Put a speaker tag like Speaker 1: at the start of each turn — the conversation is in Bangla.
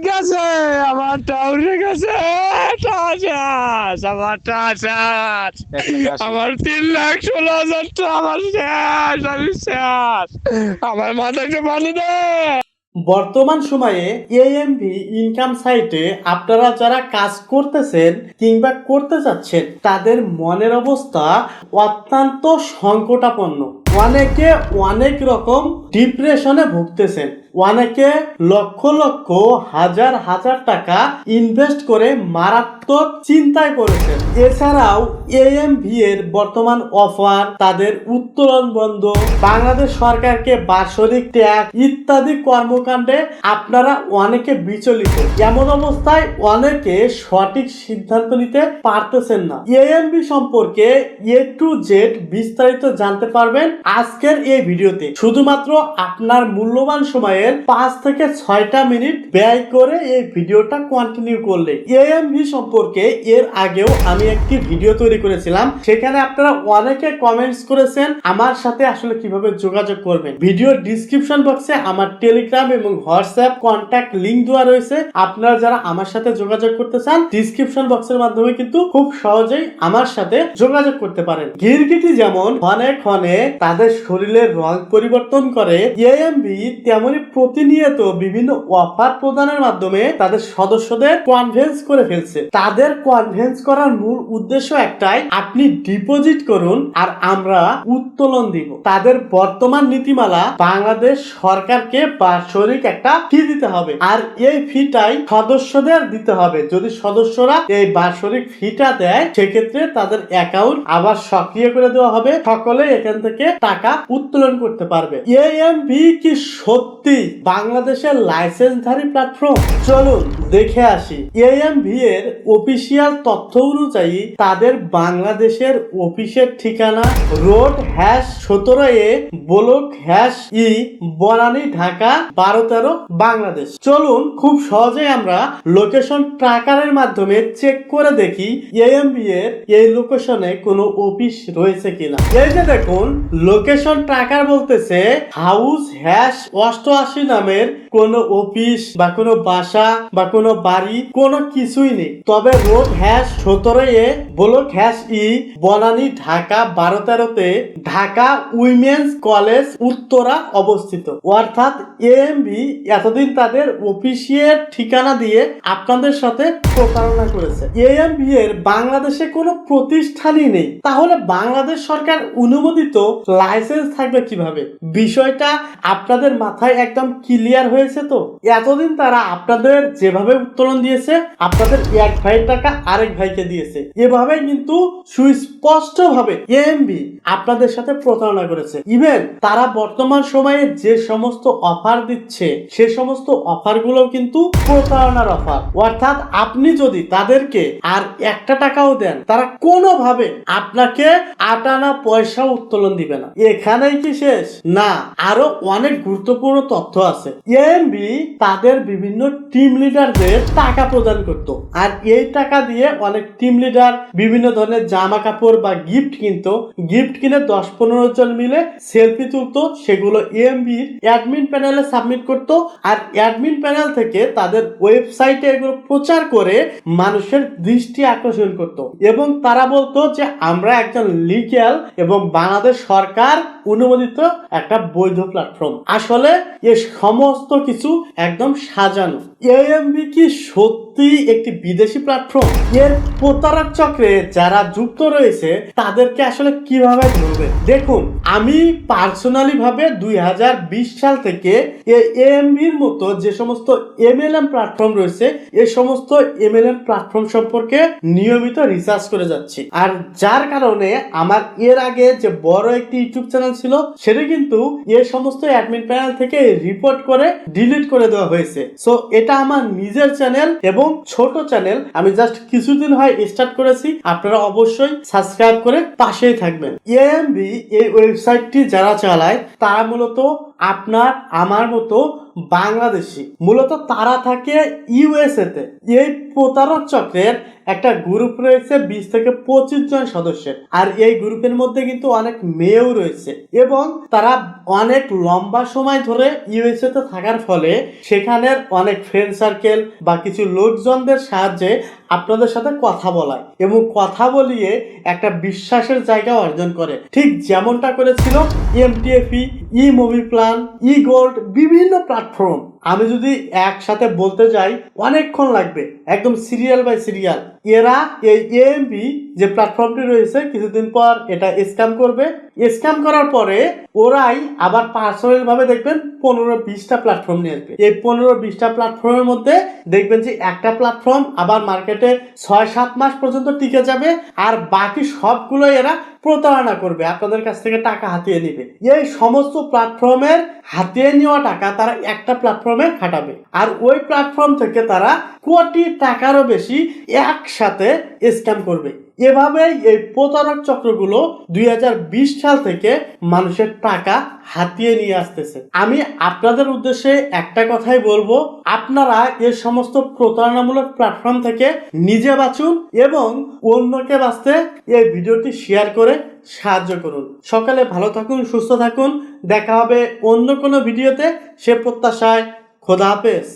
Speaker 1: গেছে, আমারটা উঠে গেছে। ঠাস, আমারটা শেষ। আমার 3,16,000 টাকা আমার শেষ, আমি শেষ। আমার মাথায় একটু পানি দে।
Speaker 2: বর্তমান সময়ে এএমভি ইনকাম সাইটে আপনারা যারা কাজ করতেছেন কিংবা করতে চাচ্ছেন তাদের মনের অবস্থা অত্যন্ত সংকটাপন্ন। অনেকে অনেক রকম ডিপ্রেশনে ভুগতেছেন, অনেকে লক্ষ লক্ষ হাজার হাজার টাকা ইনভেস্ট করে মারাত্মক চিন্তায় পড়েছেন। এছাড়াও এএমভি এর বর্তমান অফার, তাদের উত্তোলন বন্ধ, বাংলাদেশ সরকারকে বাৎসরিক ট্যাক্স ইত্যাদি কর্মকাণ্ডে আপনারা অনেকে বিচলিত। এমন অবস্থায় অনেকে সঠিক সিদ্ধান্ত নিতে পারতেছেন না। এএমভি সম্পর্কে এ টু জেড বিস্তারিত জানতে পারবেন আজকের এই ভিডিওতে। শুধুমাত্র আপনার মূল্যবান সময়ের 5 থেকে 6টা মিনিট ব্যয় করে এই ভিডিওটা কন্টিনিউ করলে। এএমভি সম্পর্কে এর আগেও আমি একটি ভিডিও তৈরি করেছিলাম, সেখানে আপনারা অনেকে কমেন্টস করেছেন আমার সাথে আসলে কিভাবে যোগাযোগ করবেন। ভিডিও ডিসক্রিপশন বক্সে আমার টেলিগ্রাম এবং হোয়াটসঅ্যাপ কন্ট্যাক্ট লিংক দেওয়া রয়েছে। আপনারা যারা আমার সাথে যোগাযোগ করতে চান ডিসক্রিপশন বক্সের মাধ্যমে কিন্তু খুব সহজেই আমার সাথে যোগাযোগ করতে পারেন। গিরগিটি যেমন ক্ষণে ক্ষণে তাদের শরীরের রং পরিবর্তন করে, এএমভি তেমনি প্রতিনিয়ত বিভিন্ন অফার প্রদানের মাধ্যমে তাদের সদস্যদের কনভিন্স করে ফেলছে। তাদের কনভিন্স করার মূল উদ্দেশ্য একটাই, আপনি ডিপোজিট করুন আর আমরা উত্তোলন দিব। তাদের বর্তমান নীতিমালা বাংলাদেশ সরকারকে বাৎসরিক একটা ফি দিতে হবে, আর এই ফিটাই সদস্যদের দিতে হবে। যদি সদস্যরা এই বাৎসরিক ফিটা দেয় সেক্ষেত্রে তাদের অ্যাকাউন্ট আবার সক্রিয় করে দেওয়া হবে, সকলে এখান থেকে টাকা উত্তোলন করতে পারবে। এএমভি কি সত্যি বাংলাদেশের লাইসেন্সধারী প্ল্যাটফর্ম? চলুন দেখে আসি। এএমভি এর অফিসিয়াল তথ্য অনুযায়ী তাদের বাংলাদেশের অফিসের ঠিকানা road #17A block #E Banani Dhaka 1213 Bangladesh. চলুন খুব সহজেই আমরা লোকেশন ট্র্যাকারের মাধ্যমে চেক করে দেখি এএমভি এর এই লোকেশনে কোনো অফিস রয়েছে কিনা। এই যে দেখুন, লোকেশন ট্র্যাকার বলতেছে হাউস #88 নামের কোনো অফিস বা কোনো বাসা বা কোনো বাড়ি কোনো কিছুই নেই। তবে road #17A block #E Banani Dhaka 1213-তে ঢাকা উইমেন্স কলেজ উত্তরা অবস্থিত। অর্থাৎ এএমভি এতদিন তাদের অফিসিয়াল ঠিকানা দিয়ে আপনাদের সাথে প্রতারণা করেছে। এএমভি এর বাংলাদেশে কোনো প্রতিষ্ঠানই নেই, তাহলে বাংলাদেশ সরকার অনুমোদিত লাইসেন্স থাকবে কিভাবে? বিষয়টা আপনাদের মাথায় একদম ক্লিয়ার হয়েছে তো? এতদিন তারা আপনাদের যেভাবে উত্তোলন দিয়েছে, আপনাদের এক ভাইয়ের টাকা আরেক ভাইকে দিয়েছে, এভাবে কিন্তু সুস্পষ্ট ভাবে এএমভি আপনাদের সাথে প্রতারণা করেছে। ইভেন তারা বর্তমান সময়ে যে সমস্ত অফার দিচ্ছে সে সমস্ত অফার গুলো কিন্তু প্রতারণার অফার। অর্থাৎ আপনি যদি তাদেরকে আর একটা টাকাও দেন, তারা কোনোভাবে আপনাকে আটানা পয়সা উত্তোলন দিবে না। এখানেই কি শেষ? না, আরো অনেক গুরুত্বপূর্ণ তথ্য আছে। এএমবি তাদের বিভিন্ন টিম লিডারদের টাকা প্রদান করত, আর এই টাকা দিয়ে অনেক টিম লিডার বিভিন্ন ধরনের জামা কাপড় বা গিফট কিনতো। গিফট কিনে 10-15 জন মিলে সেলফি তুলতো, সেগুলো এএমবির অ্যাডমিন প্যানেলে সাবমিট করতো, আর অ্যাডমিন প্যানেল থেকে তাদের ওয়েবসাইটে এগুলো প্রচার করে মানুষের দৃষ্টি আকর্ষণ করত। এবং তারা বলতো যে আমরা একজন লিগ্যাল এবং বাংলাদেশ সরকার অনুমোদিত একটা বৈধ প্ল্যাটফর্ম। আসলে এ সমস্ত কিছু একদম সাজানো। এএমবি কি সত্যি একটি বিদেশি প্ল্যাটফর্ম? এর প্রতারক চক্রে যারা যুক্ত রয়েছে তাদেরকে আসলে কিভাবে ধরবে? দেখুন, আমি পার্সোনালি ভাবে 2020 সাল থেকে এএমবির মতো যে সমস্ত এমএলএম প্ল্যাটফর্ম রয়েছে এই সমস্ত এমএলএম প্ল্যাটফর্ম সম্পর্কে নিয়মিত রিসার্চ করে যাচ্ছি, আর যার কারণে আমার এর আগে যে বড় একটি ইউটিউব চ্যানেল ছিল সেটা কিন্তু এই সমস্ত অ্যাডমিন প্যানেল থেকে রিপোর্ট করে ডিলিট করে দেওয়া হয়েছে। সো এটা আমার নিজের চ্যানেল এবং ছোট চ্যানেল, আমি জাস্ট কিছুদিন হয় স্টার্ট করেছি। আপনারা অবশ্যই সাবস্ক্রাইব করে পাশেই থাকবেন। এএমবি এই ওয়েবসাইটটি যারা চালায় তারা মূলত আপনার আমার মতো বাংলাদেশি, মূলত তারা থাকে ইউএসএ তে। এই প্রতারক চক্রের একটা গ্রুপ রয়েছে 20 থেকে 25 জন সদস্যের, আর এই গ্রুপের মধ্যে কিন্তু অনেক মেয়েও রয়েছে এবং তারা অনেক লম্বা সময় ধরে ইউএসএ তে থাকার ফলে সেখানের অনেক ফ্রেন্ড সার্কেল বা কিছু লোকজনদের সাহায্যে আপনাদের সাথে কথা বলায় এবং কথা বলিয়ে একটা বিশ্বাসের জায়গা অর্জন করে, ঠিক যেমনটা করেছিল এমটিএফই, ই মুভি প্ল্যান, ই গোল্ড, বিভিন্ন প্ল্যাটফর্ম। আমি যদি একসাথে বলতে যাই অনেকক্ষণ লাগবে, একদম সিরিয়াল বাই সিরিয়াল। এরা এই এএমভি যে প্ল্যাটফর্মটি রয়েছে কিছুদিন পর এটা স্ক্যাম করবে। স্ক্যাম করার পরে ওরাই আবার পার্সোনাল ভাবে দেখবেন 15-20টা প্ল্যাটফর্ম নিয়ে আসবে। এই 15-20টা প্ল্যাটফর্মের মধ্যে দেখবেন যে একটা প্ল্যাটফর্ম আবার মার্কেটে 6-7 মাস পর্যন্ত টিকে যাবে, আর বাকি সবগুলো এরা প্রতারণা করবে, আপনাদের কাছ থেকে টাকা হাতিয়ে নিবে। এই সমস্ত প্ল্যাটফর্মের হাতিয়ে নেওয়া টাকা তারা একটা প্ল্যাটফর্মে খাটাবে, আর ওই প্ল্যাটফর্ম থেকে তারা কোটি টাকারও বেশি একসাথে স্ক্যাম করবে। এভাবেই এই প্রতারক চক্রগুলো 2020 সাল থেকে মানুষের টাকা হাতিয়ে নিয়ে আসতেছে। আমি আপনাদের উদ্দেশ্যে একটা কথাই বলবো, আপনারা এই সমস্ত প্রতারণামূলক প্ল্যাটফর্ম থেকে নিজে বাঁচুন এবং অন্যকে বাঁচতে এই ভিডিওটি শেয়ার করে সাহায্য করুন। সকালে ভালো থাকুন, সুস্থ থাকুন, দেখা হবে অন্য কোনো ভিডিওতে। সে প্রত্যাশায়, খোদা হাফেজ।